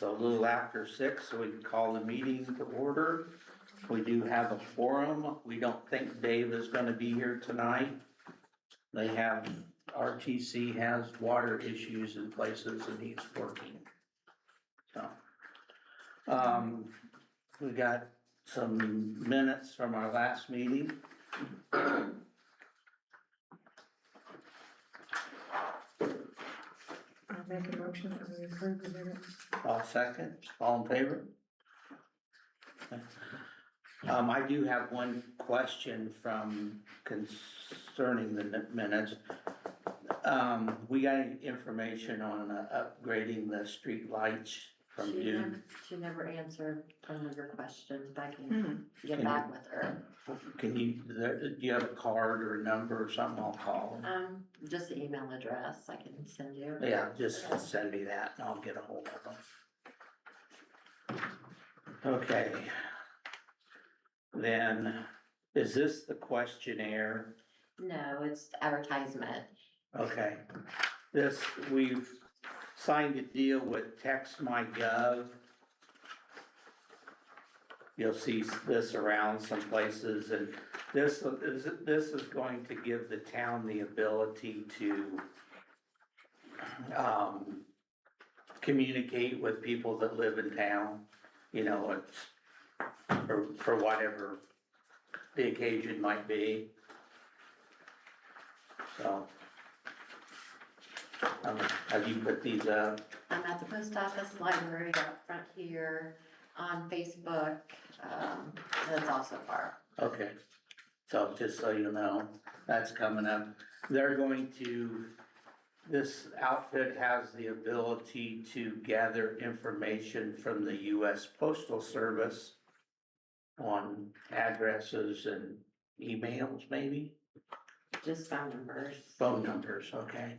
so a little after 6, so we can call the meeting to order. We do have a forum. We don't think Dave is gonna be here tonight. RTC has water issues in places and he's working. So, we got some minutes from our last meeting. I'll make a motion that we approve the minutes. All second, all in favor? I do have one question concerning the minutes. We got information on upgrading the street lights from June. She never answered some of your questions, but I can get back with her. Do you have a card or a number or something? I'll call them. Just the email address I can send you. Yeah, just send me that and I'll get a hold of them. Okay. Then, is this the questionnaire? No, it's advertisement. Okay. We've signed a deal with TextMyGov. You'll see this around some places, and this is going to give the town the ability to communicate with people that live in town. You know, it's for whatever the occasion might be. So, have you put these up? I'm at the post office, library, up front here, on Facebook, that's also far. Okay, so just so you know, that's coming up. This outfit has the ability to gather information from the US Postal Service on addresses and emails, maybe? Just phone numbers. Phone numbers, okay.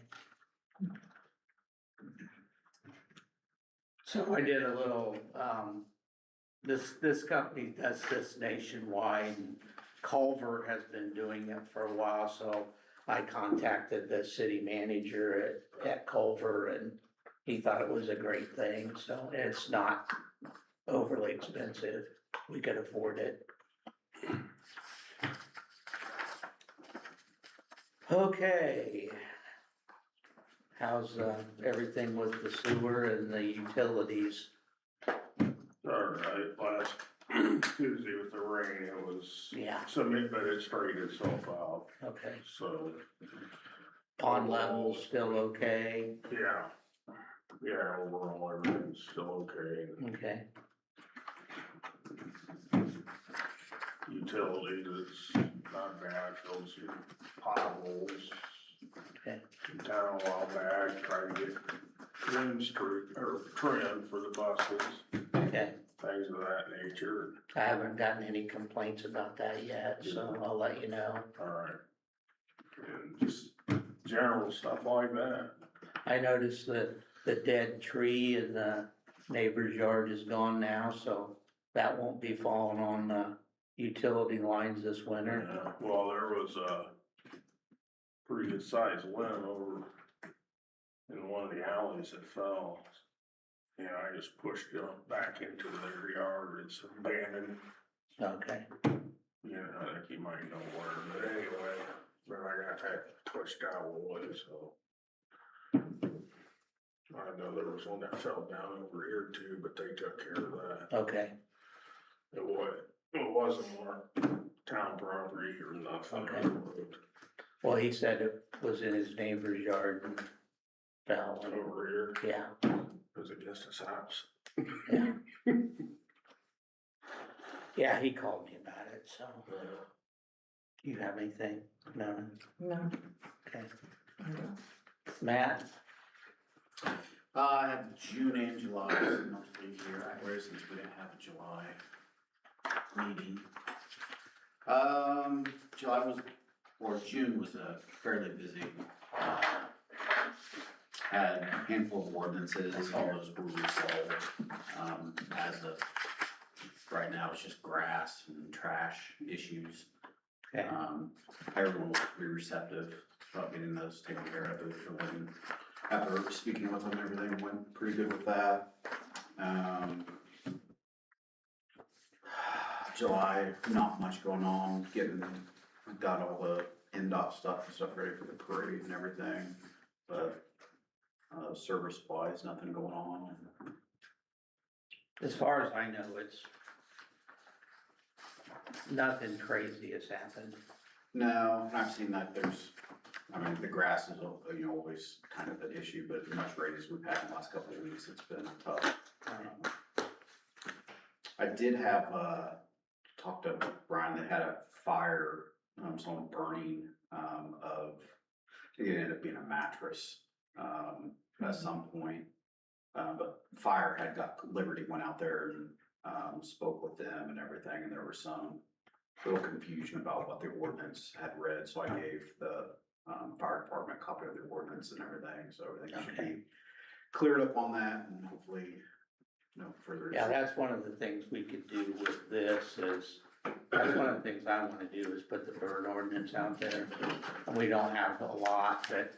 So I did a little, this company does this nationwide. Culver has been doing it for a while, so I contacted the city manager at Culver and he thought it was a great thing, so it's not overly expensive. We could afford it. Okay. How's everything with the sewer and the utilities? Alright, last Tuesday with the rain, it was but it straightened itself out, Okay. so. Pond level's still okay? Yeah, overall everything's still okay. Okay. Utilities, it's not bad, filled some potholes. Okay. In town a while back, tried to get rims trimmed for the buses, Okay. things of that nature. I haven't gotten any complaints about that yet, so I'll let you know. Alright. And just general stuff like that. I noticed that the dead tree in the neighbor's yard is gone now, so that won't be falling on the utility lines this winter. Yeah, well, there was a pretty good sized limb over in one of the alleys that fell. Yeah, I just pushed it back into their yard. It's abandoned. Okay. Yeah, I think you might know where, but anyway, but I got that pushed out a way, so. I know there was one that fell down over here too, but they took care of that. Okay. It wasn't marked town property or nothing. Okay. Well, he said it was in his neighbor's yard and fell. Over here, Yeah. it was against his house. Yeah. Yeah, he called me about it, so. Do you have anything? No? No, Okay. I don't. Matt? I have June and July monthly here, since we didn't have a July meeting. June was fairly busy. Had a handful of ordinances, all those were resolved. As of right now, it's just grass and trash issues. Okay. Everyone was pretty receptive about getting those taken care of. After speaking with them, everything went pretty good with that. July, not much going on, got all the NDOT stuff and stuff ready for the parade and everything, but, service supplies, nothing going on. As far as I know, it's nothing crazy has happened. No, and I've seen that the grass is, always kind of an issue, but as much rain as we've had in the last couple of weeks, it's been tough. I did have, talked to Brian, they had a fire, someone burning, I think it ended up being a mattress, at some point. But fire had got, Liberty went out there and, spoke with them and everything, and there was some little confusion about what the ordinance had read, so I gave the, fire department a copy of the ordinance and everything, so everything should be cleared up on that, and hopefully, no further. Yeah, that's one of the things we could do with this is, that's one of the things I wanna do is put the burn ordinance out there. And we don't have a lot, but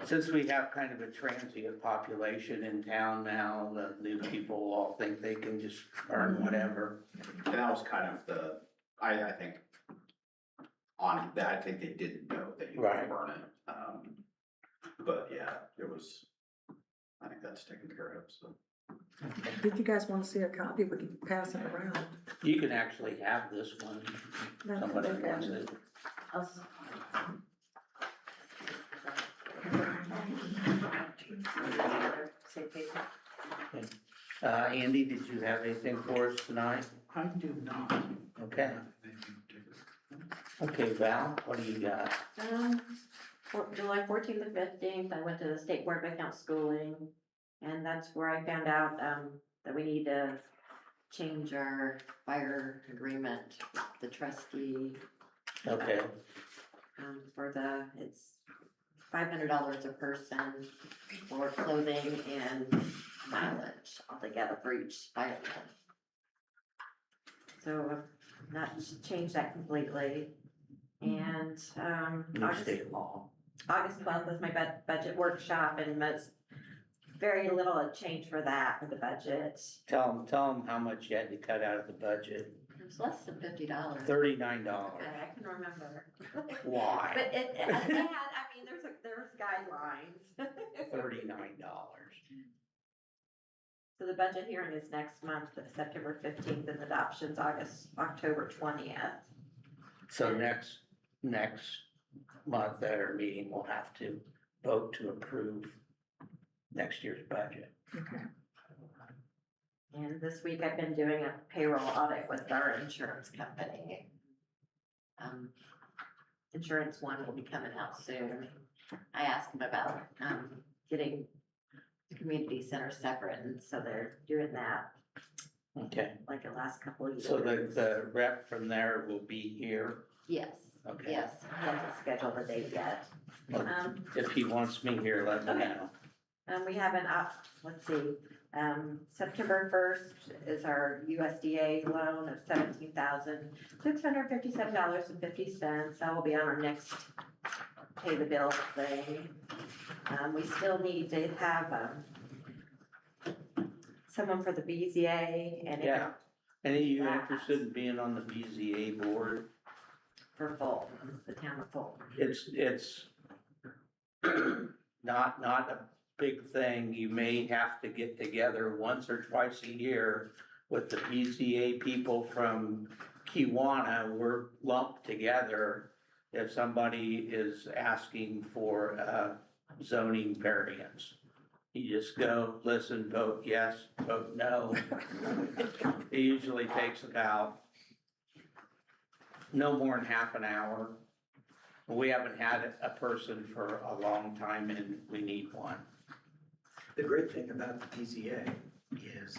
since we have kind of a transient population in town now, the new people all think they can just burn whatever. And that was kind of I think, on that, I think they didn't know that you Right. could burn it. But yeah, I think that's taken care of, so. Did you guys wanna see a copy? We can pass it around. You can actually have this one, somebody wants it. Andy, did you have anything for us tonight? I do not. Okay. Okay, Val, what do you got? July 14th and 15th, I went to the State Board of Account schooling, and that's where I found out, that we need to change our fire agreement, with the trustee, Okay, it's $500 a person for clothing and mileage altogether for each fireman. So, not change that completely, and, new state law. August 12th was my budget workshop, and very little had changed for that, for the budget. Tell them how much you had to cut out of the budget. It was less than $50. $39. I can remember. Why? But it had, I mean, there's guidelines. $39. So the budget hearing is next month, September 15th, and adoption's October 20th. So next month at our meeting, we'll have to vote to approve next year's budget. Okay. And this week I've been doing a payroll audit with our insurance company. Insurance one will be coming out soon. I asked them about, getting the community center separate, and so they're doing that Okay, like the last couple of years. so the rep from there will be here. Yes, Okay. yes, he hasn't scheduled a date yet. If he wants me here, let me know. We have let's see, September 1st is our USDA loan of $17,657.50. That will be on our next pay the bill thing. We still need to have, someone for the BZA and. Yeah. Any of you interested in being on the BZA board? For Fulton, the town of Fulton. It's not a big thing. You may have to get together once or twice a year with the BZA people from Kiwanis. We're lumped together if somebody is asking for a zoning variance. You just go, listen, vote yes, vote no. It usually takes about no more than half an hour. We haven't had a person for a long time, and we need one. The great thing about the PZA is,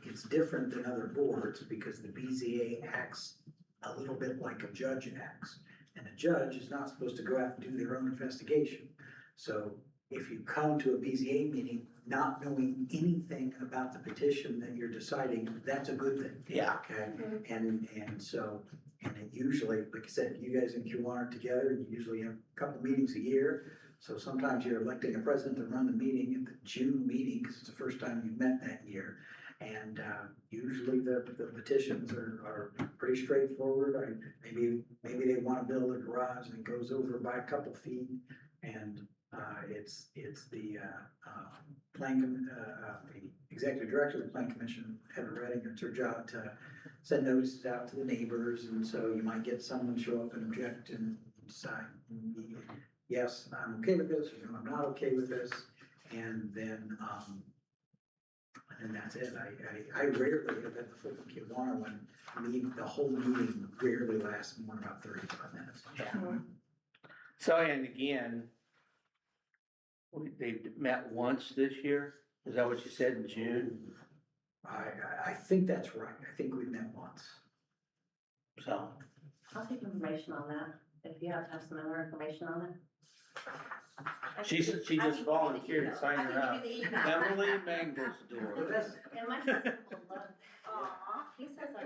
it's different than other boards because the BZA acts a little bit like a judge acts. And a judge is not supposed to go out and do their own investigation. So if you come to a BZA meeting not knowing anything about the petition that you're deciding, that's a good thing. Yeah. Okay, and so, and it usually, like I said, you guys in Kiwanis are together, and you usually have a couple meetings a year. So sometimes you're electing a president to run the meeting at the June meeting, because it's the first time you've met that year. And, usually the petitions are pretty straightforward. Maybe they wanna build a garage and it goes over by a couple feet. And, it's the the executive director of the plan commission, Heather Redding, it's her job to send notices out to the neighbors. And so you might get someone show up and object and decide, yes, I'm okay with this, or no, I'm not okay with this. And then that's it. I rarely have at the Fulton Kiwanis when the whole meeting rarely lasts more than about 35 minutes. Yeah. So, and again, they met once this year, is that what you said in June? I think that's right. I think we've met once. So, I'll take information on that, if you have some other information on it. she just volunteered to sign her up. Emily Mangelsdorf. And my husband will love, he says I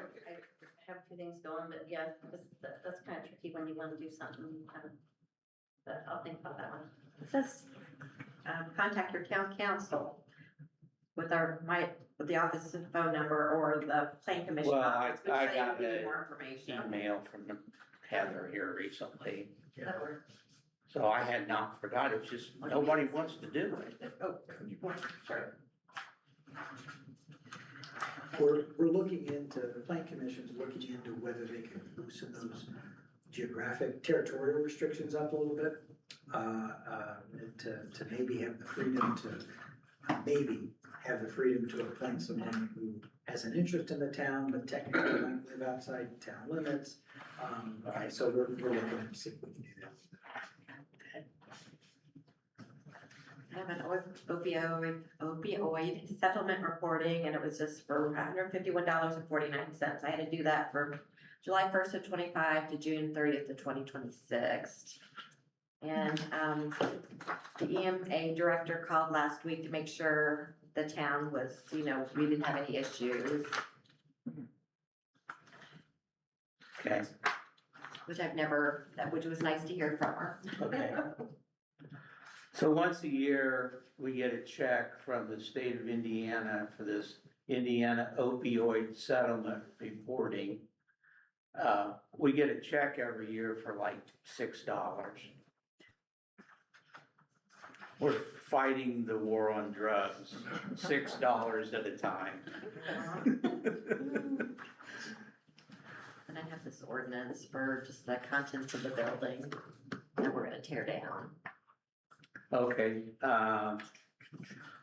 have a few things going, but yeah, that's kind of tricky when you want to do something, kind of. But I'll think about that one. It says, contact your town council with with the office and phone number or the plan commission Well, office, which I they got will give you a more information. Email from Heather here recently, That works. so I had not forgot, it's just nobody wants to do it. Oh, sorry. We're looking into, the plan commission's looking into whether they can loosen those geographic territorial restrictions up a little bit. To maybe have the freedom to appoint someone who has an interest in the town, but technically might live outside town limits. So we're looking to see if we can do that. I have an opioid settlement reporting, and it was just for $151.49. I had to do that from July 1st of 25 to June 30th of 2026. And the EMA director called last week to make sure the town was, we didn't have any issues, Okay, which was nice to hear from her. okay. So once a year, we get a check from the state of Indiana for this Indiana opioid settlement reporting. We get a check every year for like $6. We're fighting the war on drugs, $6 at a time. And I have this ordinance for just the contents of the building that we're gonna tear down. Okay,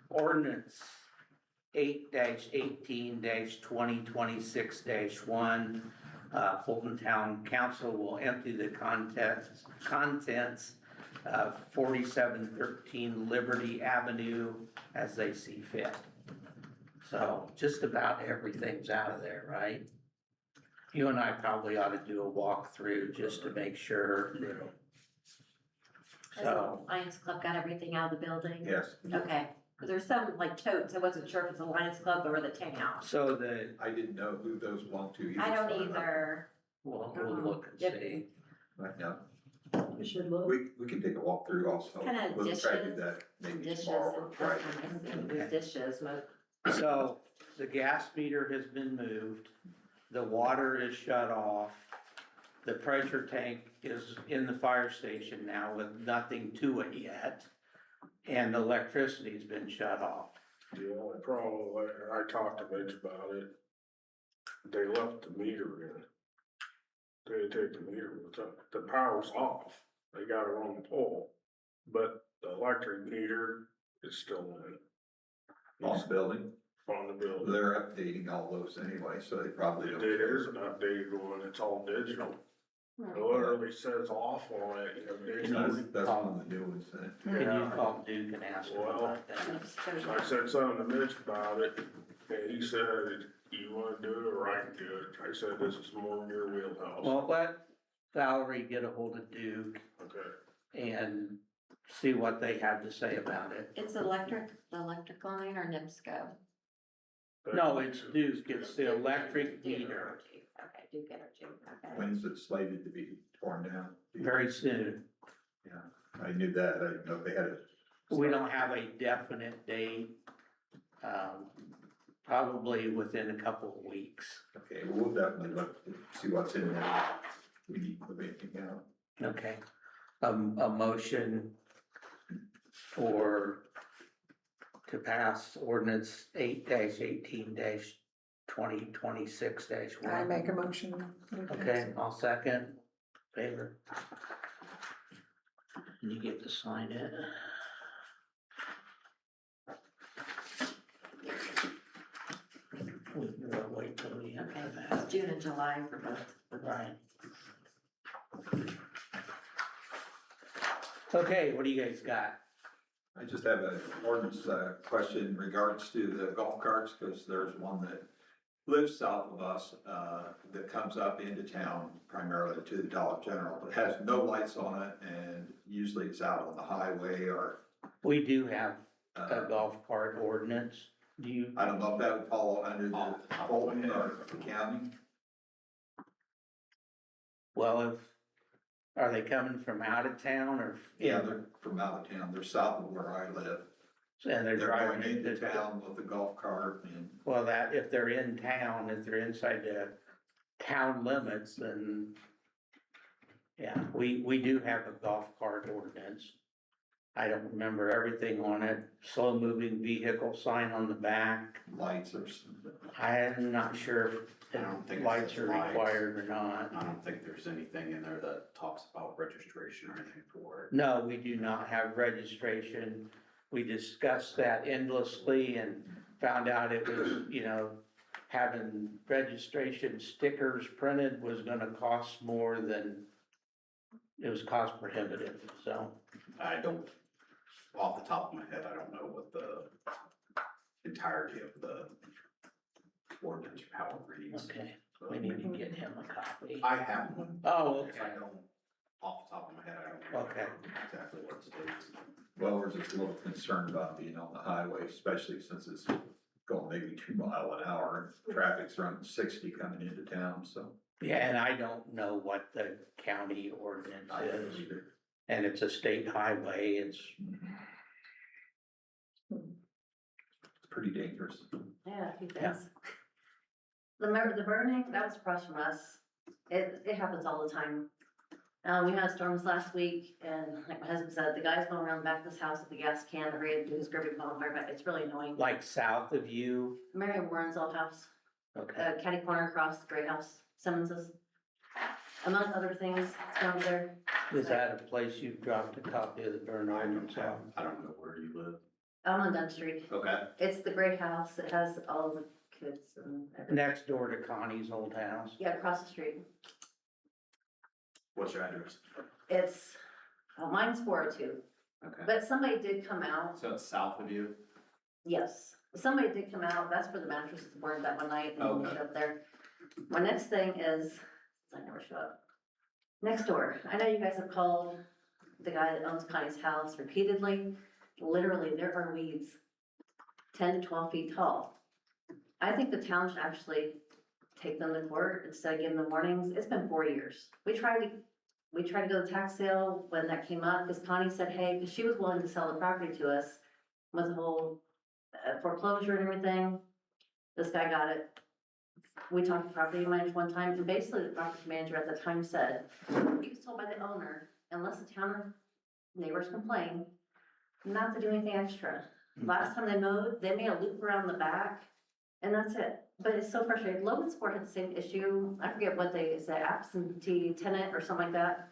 ordinance 8-18-2026-1, Fulton Town Council will empty the contents of 4713 Liberty Avenue as they see fit. So just about everything's out of there, right? You and I probably ought to do a walkthrough just to make sure. Has So, the Lions Club got everything out of the building? Yes, Okay, because there's some like totes, I wasn't sure if it's the Lions Club or the town. so the, I didn't know who those belonged to. I don't either. we'll look and Yep. see. Right now, We should look. we can take a walk through also. Kinda We'll try to do dishes, that maybe Dishes, tomorrow or that's Friday. nice. There's dishes, So the gas meter has been moved, the water is shut off, the pressure tank is in the fire station now with nothing to it yet, and the electricity's been shut off. The only problem there, I talked to Mitch about it, they left the meter in. They didn't take the meter, the power's off, they got it on the pole, but the electric meter is still On the building, on the building. they're updating all those anyway, so they probably don't It is care. an updated one, it's all digital, it literally says off on it, That's one of the new ones, then. Can you Yeah. call Duke and ask him about that? So I said something to Mitch about it, and he said, you wanna do it or I can do it, I said, this is more in your wheelhouse. Well, let Valerie get a hold of Duke Okay, and see what they have to say about it. It's the electric line or NIPSCO? No, it's Duke, it's the electric meter, Okay, Duke Energy, okay. When's it slated to be torn down? very soon. Yeah, I knew that, I didn't know if they had it. We don't have a definite date. probably within a couple of weeks. Okay, we'll definitely look, to see what's in there. We need to put anything out. Okay, a motion to pass ordinance 8-18-2026-1. I make a motion. Okay, I'll second, favor. And you get to sign it. We'll wait till we have Okay, that. it's June and July for both. Right. Okay, what do you guys got? I just have an ordinance, question in regards to the golf carts, because there's one that lives south of us, that comes up into town primarily to the Dollar General. It has no lights on it and usually it's out on the highway or, We do have a uh, golf cart ordinance. Do you, I don't know if that would fall under the Fulton or the county. well, are they coming from out of town or? Yeah, they're from out of town. They're south of where I live. And they're They're driving going into into town with a golf cart and Well, that, if they're in town, if they're inside the town limits, then. Yeah, we do have a golf cart ordinance. I don't remember everything on it, slow moving vehicle sign on the back. lights or something. I'm not sure I don't think if it lights says are lights. required or not. I don't think there's anything in there that talks about registration or anything for it. No, we do not have registration. We discussed that endlessly and found out it was, having registration stickers printed was gonna cost more than, it was cost prohibitive, so. I don't, off the top of my head, I don't know what the entirety of the ordinance, or how it reads. Okay, we need to get him a copy. I have one. Oh, I okay, don't, off the top of my head, I don't know Okay. exactly what it states. Well, we're just a little concerned about being on the highway, especially since it's going maybe 2 miles an hour. And traffic's running 60 coming into town, so. yeah, and I don't know what the county ordinance I don't is, either. and it's a state highway, it's, It's pretty dangerous. Yeah, a few Yeah. things. The burning, that was across from us. It happens all the time. We had storms last week and like my husband said, the guy's going around the back of his house with the gas can, ready to do his garbage bonfire, but it's really annoying. like south of you, Mary Warren's old house, okay. catty corner across the Gray House, Simmons's. Among other things, it's down there. Is that a place you've dropped a copy of the burn ordinance on? I don't know where you live. I'm on Dunn Street. Okay. It's the Gray House. It has all the kids and everything. Next door to Connie's old house. Yeah, across the street. What's your address? It's, mine's 402, Okay. but somebody did come out. So it's south of you? Yes, somebody did come out, that's where the mattress was burned that one night, and we Okay. showed up there. My next thing is, I never show up. Next door, I know you guys have called the guy that owns Connie's house repeatedly, literally, there are weeds 10 to 12 feet tall. I think the town should actually take them to court instead of giving them warnings, it's been 4 years. We tried to go to tax sale when that came up, because Connie said, hey, because she was willing to sell the property to us with the whole foreclosure and everything. This guy got it. We talked to property manager one time, and basically the property manager at the time said, he was told by the owner, unless the town or neighbors complain, not to do anything extra. Last time they mowed, they made a loop around the back, and that's it. But it's so frustrating. Logansport had the same issue. I forget what they said, absentee tenant or something like that.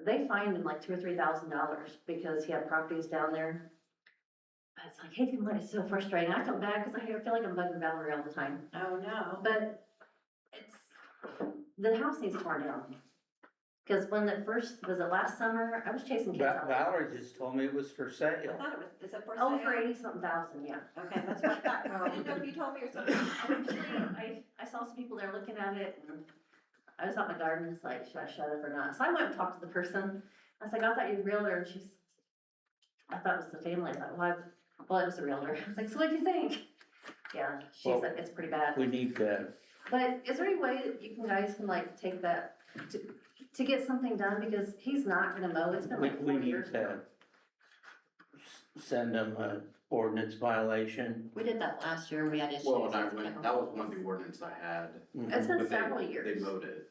They fined him like $2,000 or $3,000 because he had properties down there. It's like, hey, it's so frustrating. I feel bad because I feel like I'm bugging Valerie all the time. Oh, no. But the house needs torn down. Because when it first, was it last summer? I was chasing kids out there. Valerie just told me it was for I sale. thought it was, is it for Oh, sale? for 80-something thousand, yeah. Okay, that's what I thought. I didn't know if you told me or something. Actually, I saw some people there looking at it, and I was out in my garden, it's like, should I shut up or not? So I went and talked to the person, I was like, I thought you were a realtor, and I thought it was the family, I thought, well, it was a realtor, I was like, so what'd you think? Yeah, she Well, said, it's pretty bad, We need to, but is there any way that you guys can like take that to get something done, because he's not gonna mow, it's been like we 4 need years. to send them ordinance violation. We did that last year and we had issues. Well, when I with went, that was one of the ordinance I had. It's been but they- several years. They mowed it.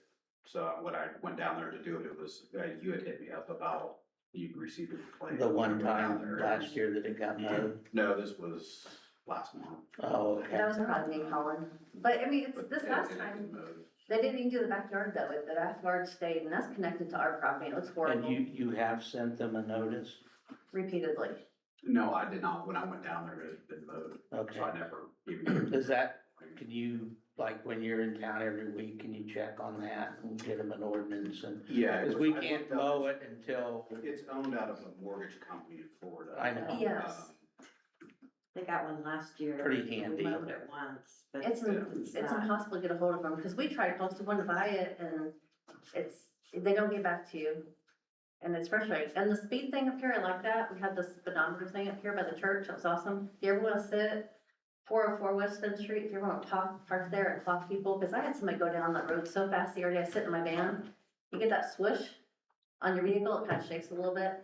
So when I went down there to do it, it was, you had hit me up about, you received a complaint. The when I one went down time there. last year that it got mowed. No, this was last month. Oh, okay. That was probably me calling, but I mean, it's But this it- last it had time, been mowed. they didn't even do the backyard though, the backyard stayed, and that's connected to our property, it looks And horrible you have sent them a notice? repeatedly. No, I did not. When I went down there, it had been mowed. Okay. So I never even. Is that, can you, like, when you're in town every week, can you check on that and get them an ordinance and? Yeah. Cause we can't mow it until, It's owned out of a mortgage company in Florida. I know. Yes. They got one last year. Pretty handy. We mowed it once, but. It's not- impossible to get a hold of them, because we tried posting one to buy it, and they don't get back to you. And it's frustrating, and the speed thing up here, I like that, we had this speedometer thing up here by the church, it was awesome. If you ever wanna sit 404 West Fifth Street, if you ever wanna park there and talk to people, because I had somebody go down that road so fast the other day, I sit in my van, you get that swoosh on your vehicle, it kinda shakes a little bit.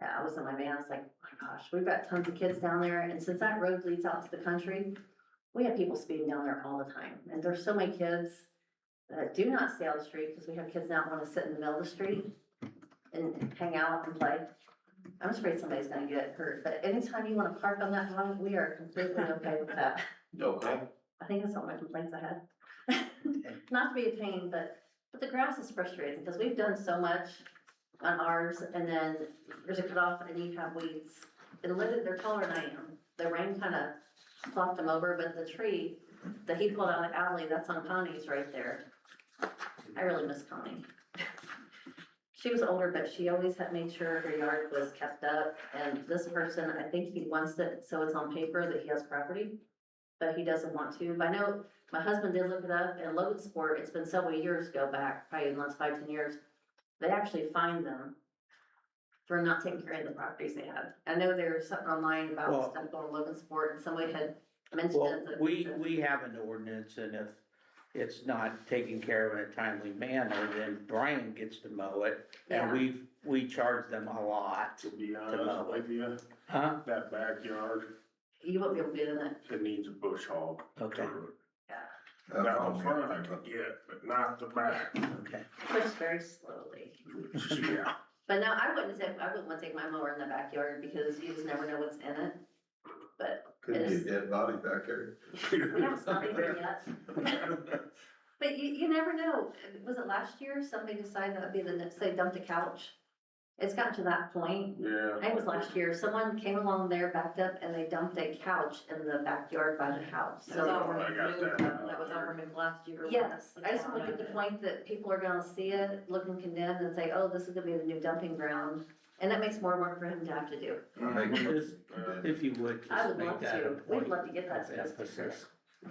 Yeah, I was in my van, I was like, oh my gosh, we've got tons of kids down there, and since that road leads out to the country, we have people speeding down there all the time, and there's so many kids that do not stay on the street, because we have kids now wanna sit in the middle of the street and hang out and play. I'm just afraid somebody's gonna get hurt, but anytime you wanna park on that line, we are completely okay with that. Okay. I think that's all my complaints I had. Not to be a pain, but the grass is frustrating, because we've done so much on ours, and then there's a cutoff, and you have weeds. And literally, they're taller than I am. The rain kinda flopped them over, but the tree that he pulled out of the alley, that's on Connie's right there. I really miss Connie. She was older, but she always had made sure her yard was kept up, and this person, I think he wants it, so it's on paper that he has property, but he doesn't want to. But I know my husband did look it up, and Logansport, it's been several years ago back, probably in the last 5, 10 years, they actually fined them for not taking care of the properties they had. I know there's something online about Well- stuff going to Logansport, and somebody had mentioned well, it. that- we have an ordinance, and if it's not taken care of in a timely manner, then Brian gets to mow it. And Yeah. we charge them a lot, To be honest with you, huh? that backyard, You won't be able to get in it. it needs a bush hog. Okay. Down front I could get, but not the back. Okay. Push very slowly. Yeah. But no, I wouldn't want to take my mower in the backyard, because you just never know what's in it. But Could be a dead body back there. we haven't smelled it yet. But you never know. Was it last year, somebody decided that would be the next, they dumped a couch? It's gotten to that point. Yeah. I think it was last year, someone came along there, backed up, and they dumped a couch in the backyard by the house. That was So, all I got removed, that. that was all removed last year. yes, I just want to get the point that people are gonna see it, looking condemned, and say, oh, this is gonna be the new dumping ground. And that makes more work for him to have to do. Make a motion. If you would, I just would make love that a to, we'd point love to get that of statistic. emphasis. If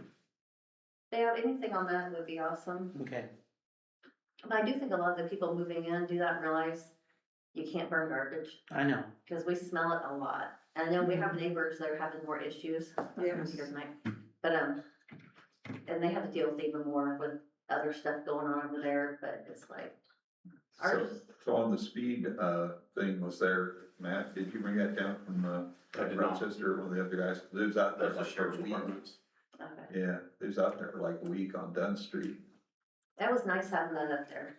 they have anything on that, would be awesome. Okay, But I do think a lot of the people moving in do not realize you can't burn garbage, I know. because we smell it a lot. And I know we have neighbors that are having more issues. Yes. Here's Mike. But, and they have to deal with even more with other stuff going on over there, but it's like, So, ours, so on the speed, thing was there, Matt, did you bring that down from, I did not. Rochester, one of the other guys, lives out there That's the like for a sheriff's week? department. okay. Yeah, lives out there for like a week on Dunn Street. That was nice having that up there.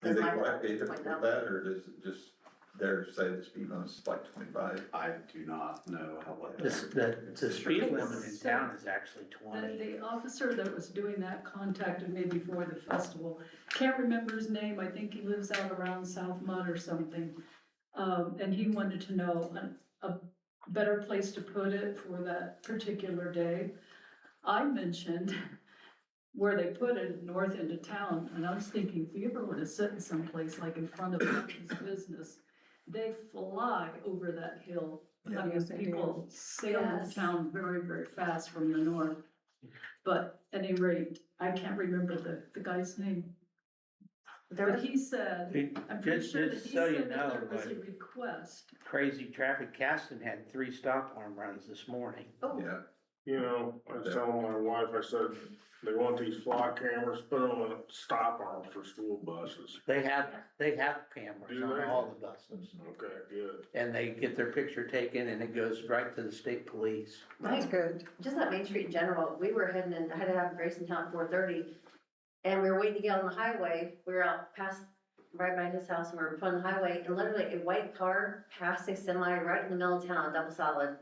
Do they Does Mike collect it point with out? that, or does it just, there say the speed limit's like 25? I do not know how what. The speed limit in town is actually 20. The officer that was doing that contacted me before the festival. Can't remember his name, I think he lives out around South Mud or something. And he wanted to know a better place to put it for that particular day. I mentioned where they put it north into town, and I was thinking, if you ever want to sit in someplace like in front of Martin's business, they fly over that hill. I mean, Yes, they do. people sail Yes. into town very, very fast from the north. But at any rate, I can't remember the guy's name. There But was, he said, It- I'm pretty Just, sure that just he so you said that know, there was a like, request. Crazy Traffic Caston had 3 stop arm runs this morning. oh, Yeah, You know, I was telling my wife, I said, they want these flock cameras, put them on stop arms for school buses. They have cameras Do on they? all the buses. Okay, good. And they get their picture taken and it goes right to the state police. That's good. Just on Main Street in general, we were heading in, I had to have Grayson Town at 4:30, and we were waiting to get on the highway, we were out past, right by his house, and we were on the highway, and literally a white car passed a semi right in the middle of town, double solid,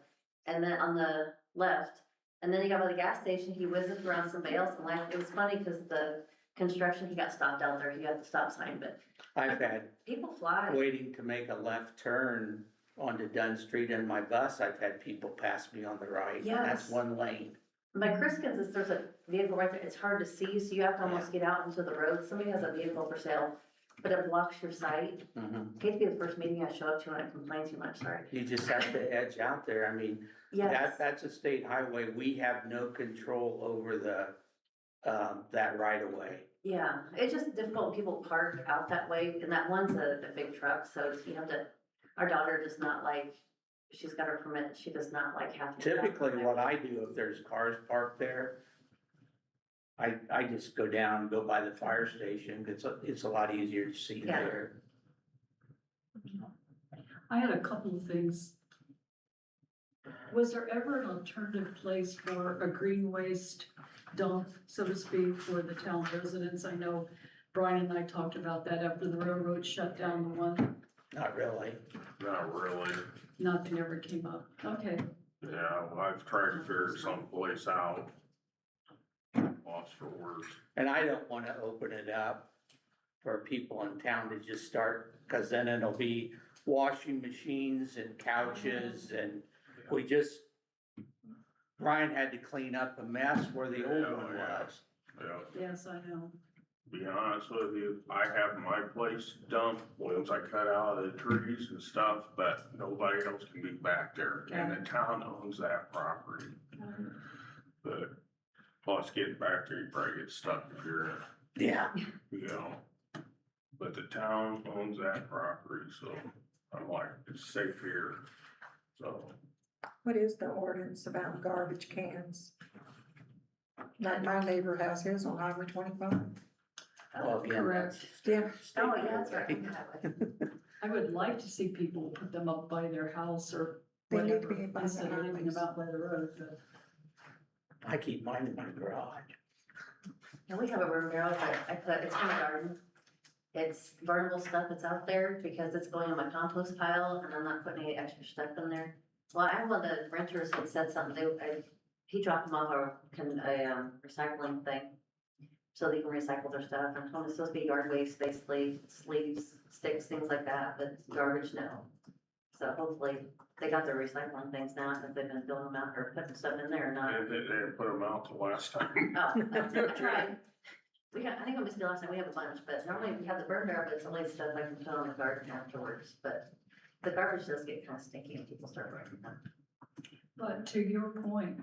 and then on the left, and then he got by the gas station, he whizzed around somebody else, and like, it was funny, cause the construction, he got stopped out there, he got the stop sign, but I've had people fly. waiting to make a left turn onto Dunn Street in my bus, I've had people pass me on the right. Yes. That's one lane. My Christians is there's a vehicle right there, it's hard to see, so you have to almost get out into the road, somebody has a vehicle for sale, but it blocks your sight. Mhm. Hate to be the first meeting I show up to and I complain too much, sorry. You just have to edge out there. I mean, Yes, that's a state highway. We have no control over that right of way. yeah, it's just difficult when people park out that way, and that one's a big truck, so you have to, our daughter does not like, she's got her permit, she does not like having. to back Typically, up. what I do if there's cars parked there, I just go down, go by the fire station. It's a lot easier to see Yeah. there. I had a couple of things. Was there ever an alternative place for a green waste dump, so to speak, for the town residents? I know Brian and I talked about that after the railroad shut down the one, Not really. Not really. nothing ever came up. Okay, Yeah, well, I've tried to figure someplace out. Lost for words. And I don't wanna open it up for people in town to just start, cause then it'll be washing machines and couches and Brian had to clean up a mess where the old one Yeah. was. Yeah, yes, I know. be honest with you, I have my place dumped once I cut out the trees and stuff, but nobody else can be back there. And the town owns that property. But plus getting back there, you probably get stuck if you're, Yeah. you know. But the town owns that property, so I'm like, it's safe here, so. What is the ordinance about garbage cans? Like my neighbor has his on Highway 25. Well, again, Correct. Yeah. state Oh, yeah, that's right. highway. I would like to see people put them up by their house or They need to whatever, be by instead their of leaving house. them out by the road, but. I keep mine in my garage. and we have a room here, I put, it's in my garden. It's burnable stuff that's out there because it's going in my compost pile and I'm not putting any extra stuff in there. Well, I have one of the renters had said something, he dropped them off a recycling thing. So they can recycle their stuff, and it's supposed to be yard waste, basically, sleeves, sticks, things like that, but garbage, no. So hopefully, they got their recycling things now, if they've been filling them out or putting stuff in there or not. They didn't put them out the last time. Oh, I tried. I think I missed the last time, we have a bunch, but normally we have the burn barrel, but it's only stuff I can put on the garden afterwards, but the garbage does get kind of stinky when people start burning them. But to your point,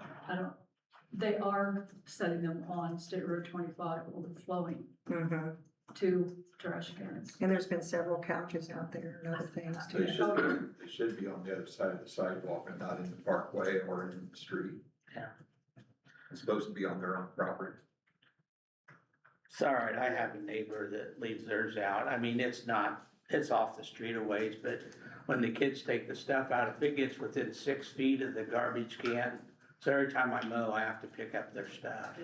they are setting them on State Road 25 overflowing Mm-hmm. to trash cans. And there's been several couches out there and other things They too. should be on the other side of the sidewalk and not in the parkway or in the street. Yeah. It's supposed to be on their own property. It's all right, I have a neighbor that leaves theirs out. I mean, it's off the street a ways, but when the kids take the stuff out, if it gets within 6 feet of the garbage can, so every time I mow, I have to pick up their stuff.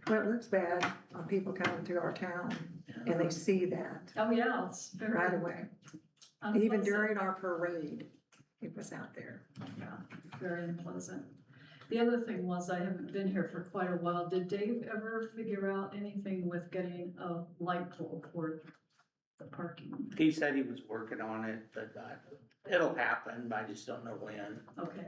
Well, it looks bad on people coming through our town and they see that Oh, yeah, it's very. right away. Even unpleasant. during our parade, it was out there. Yeah, very unpleasant. The other thing was, I haven't been here for quite a while. Did Dave ever figure out anything with getting a light pole for the parking? He said he was working on it, but it'll happen, I just don't know when. Okay,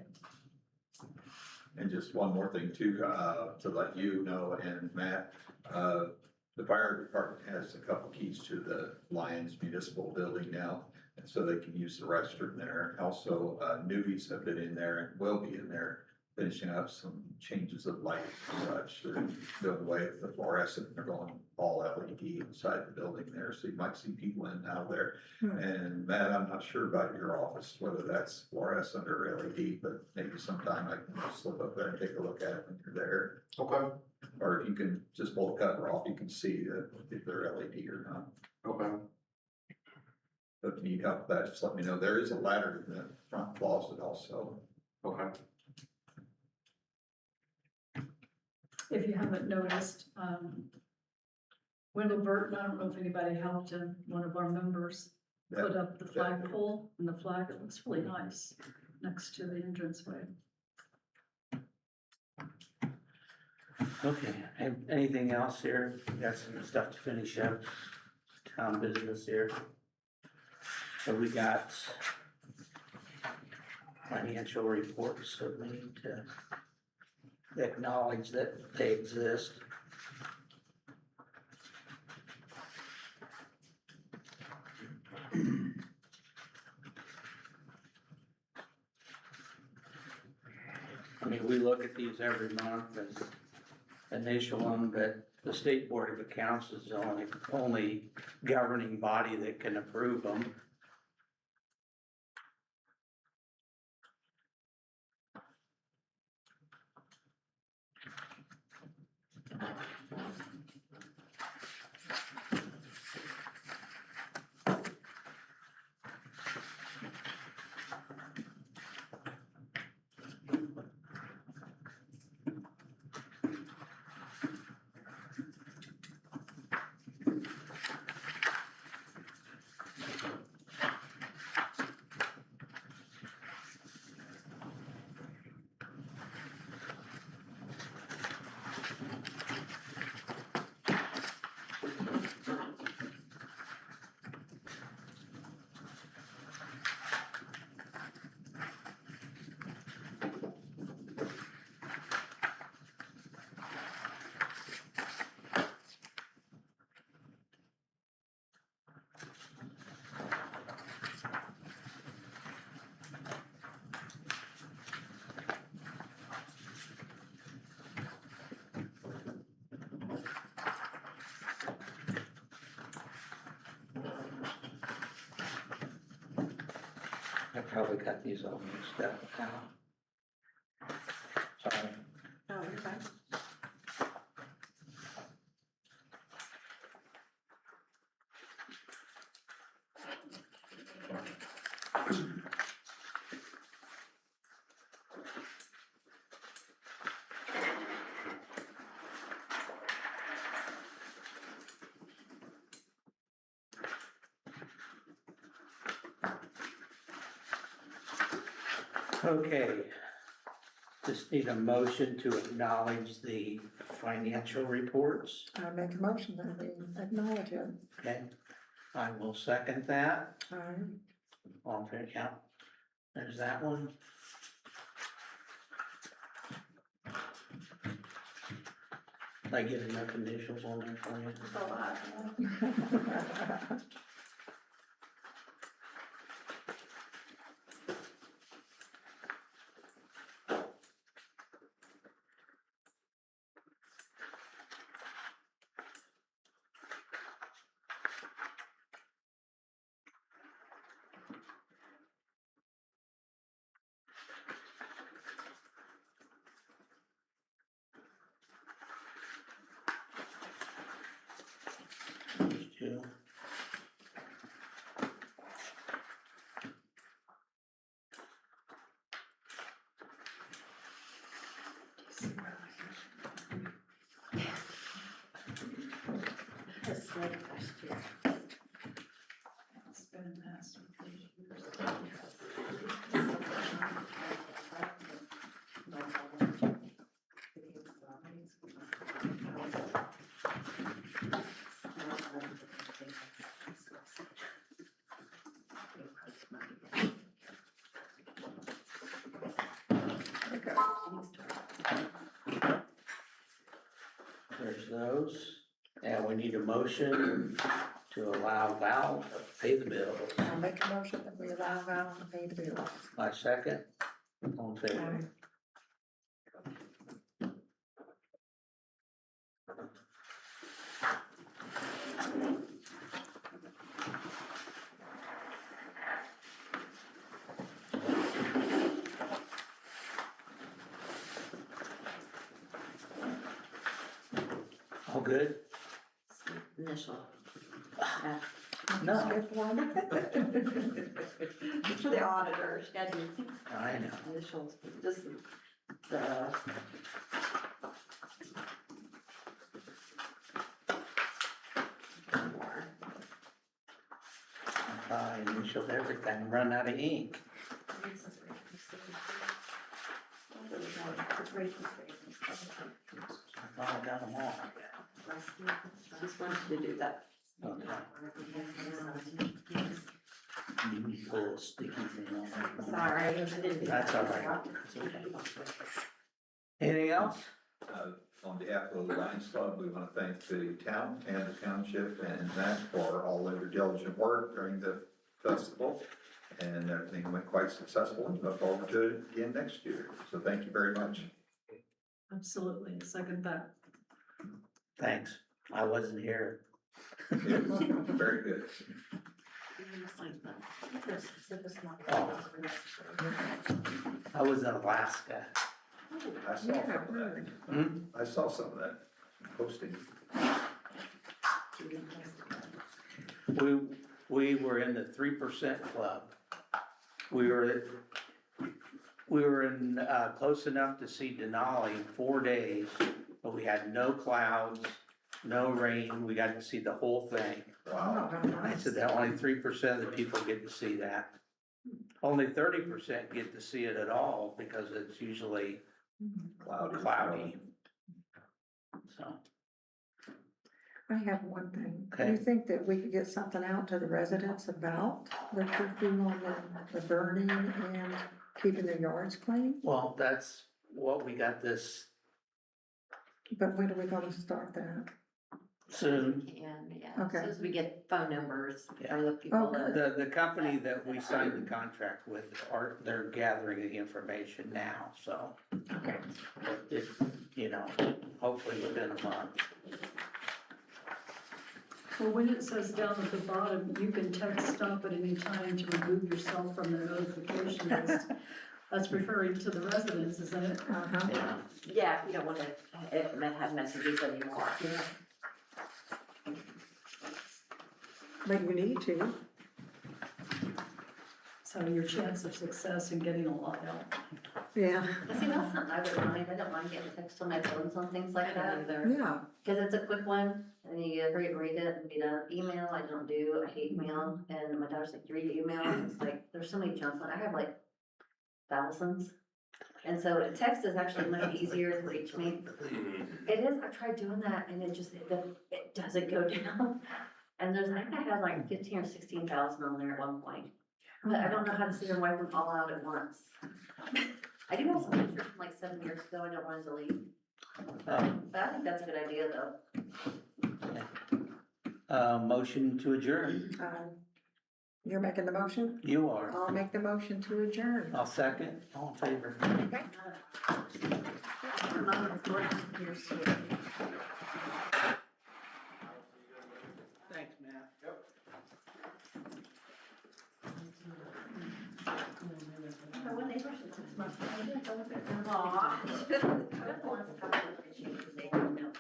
And just one more thing too, to let you know, and Matt, the fire department has a couple keys to the Lions Municipal Building now, and so they can use the restroom there. Also, newbies have been in there and will be in there finishing up some changes of light and such. They're doing away with the fluorescent, they're going all LED inside the building there, so you might see people in and out there. Hmm. And Matt, I'm not sure about your office, whether that's fluorescent or LED, but maybe sometime I can slip up there and take a look at it when you're there. Okay, Or if you can just pull the cover off, you can see if they're LED or not. okay. But if you need help with that, just let me know. There is a ladder in the front closet also. Okay. If you haven't noticed, Wendell Burton, I don't know if anybody helped him, one of our members, put up the flagpole, and the flag, it looks really nice next to the entranceway. Okay, and anything else here? Got some stuff to finish up, town business here. So we got financial reports that we need to acknowledge that they exist. I mean, we look at these every month and initial them, but the State Board of Accounts is the only governing body that can approve them. I probably got these all mixed up now. Sorry. Oh, you're fine. Okay. Just need a motion to acknowledge the financial reports. I make a motion that we acknowledge it. Okay, I will second that. Aye. All fair count. There's that one. I get enough initials on there for you. It's a lot. Those two. It's like last year. It's been a mess with these years. There's those. And we need a motion to allow Val to pay the bills. I'll make a motion that we allow Val to pay the bills. My second. All in favor? All good? Initial. No, Skip one. For the auditor, she got to do I know. initials, just the. I initialed everything, run out of ink. I thought I got them all. Just wanted to do that. Okay. Give me a little sticky thing on there. Sorry, I didn't do That's that. all right. That's okay. Anything else? On behalf of the Lions Club, we want to thank the town and the township and that for all their diligent work during the festival. And everything went quite successful, and look forward to it again next year. So thank you very much. Absolutely, second that. Thanks. I wasn't here. It was very good. Oh. I was in Alaska. I saw some of that. Hmm? I saw some of that posting. We were in the 3% club. We were in, close enough to see Denali in 4 days, but we had no clouds, no rain. We got to see the whole thing. Wow. I said that only 3% of the people get to see that. Only 30% get to see it at all because it's usually cloudy. So, I have one thing. Do Okay. you think that we could get something out to the residents about the curfew on the burning and keeping their yards clean? well, that's what we got this But when are we gonna start that? soon. And, yeah, Okay. as soon as we get phone numbers Yeah. for the people Oh, that. The company that we signed the contract with they're gathering the information now, so. Okay. It, you know, hopefully within a month. Well, when it says down at the bottom, you can text stop at any time to remove yourself from the notification list. That's referring to the residents, isn't it? Uh-huh. Yeah, Yeah, if you don't want to have messages anymore. But you need to. So your chance of success in getting a lot out. Yeah. See, that's something I wouldn't mind, I don't mind getting text on my phones on things like that, Yeah. cause it's a quick one, and you hurry to read it and be done. Email, I don't do, I hate mail, and my daughter's like, you read email, and it's like, there's so many junk, I have like thousands. And so text is actually much easier to reach me. It is, I tried doing that, and it just, it doesn't go down. And I think I had like 15 or 16,000 on there at one point. But I don't know how to sit and wipe them all out at once. I do have some pictures from like 7 years ago I don't want to delete, but I think that's a good idea though. motion to adjourn. You're making the motion? You are. I'll make the motion to adjourn. I'll second. All in favor. Thanks, Matt. When they first took this month, I didn't go with it. Aw. They're the ones that have the issues, they don't know.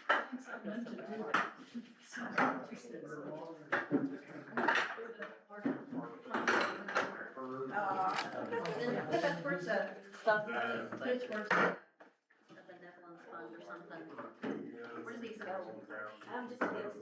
Put that towards the stuff, put it towards the Netherlands fund or something. Where do these go? I'm just against